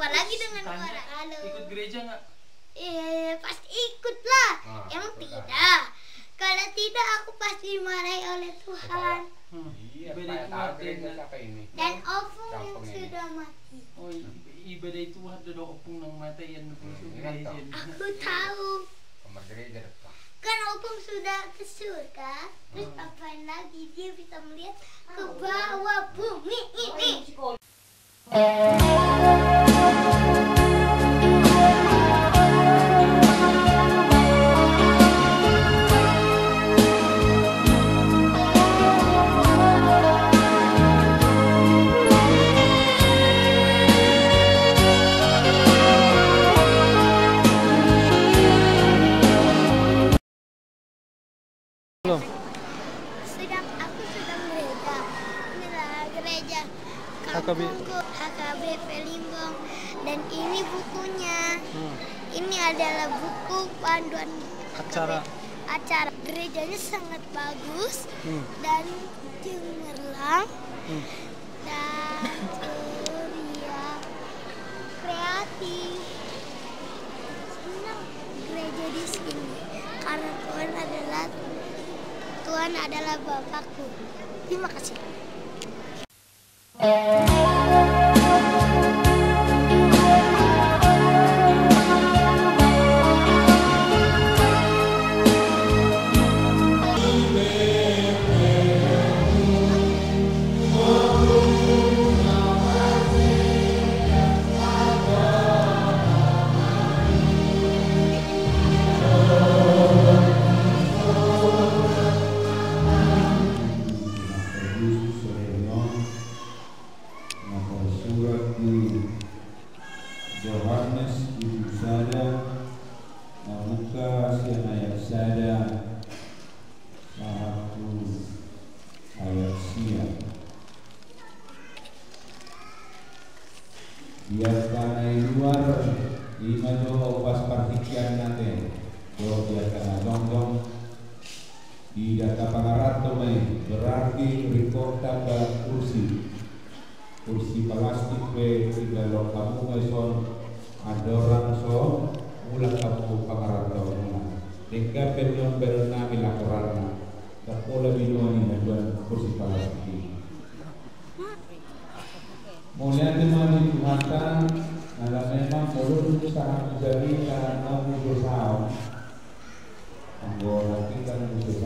apalagi dengan Tanya, suara halo. ikut gereja nggak? Pasti ikut lah. Emang ikut lah. tidak? Kalau tidak aku pasti dimarahi oleh Tuhan. Iya, Ibadah itu tahu gereja artinya. siapa ini? Dan opung yang Kampung ini. sudah mati. Oh, ibadah itu ada opung nang mata yang masuk Ingat gereja. toh. Aku tahu. Kamar gereja depan. Kan opung sudah ke surga. Terus apain lagi dia bisa melihat ke bawah bumi ini. Aku sedang gereja. Inilah gereja kampungku HKBP Limbong. Dan ini bukunya. Ini adalah buku panduan acara. Gerejanya sangat bagus dan cemerlang dan ceria, kreatif. Senang gereja di sini karena Tuhan adalah Bapakku. Terima kasih. Yohanes itu saja Lukas yang ayat saja satu ayat siang. Biar tanah luar lima doa pas partikian nanti doa biar tanah dong di data pangarato berarti rikota dalam kursi plastik tiga lo kamu son ada orang so ulang kamu pangarato hingga penyon berna bilakorana terpola binuani haduan kursi plastik mulai dimana Tuhan ada memang ulun sangat menjadi karena musuh anggota kita musuh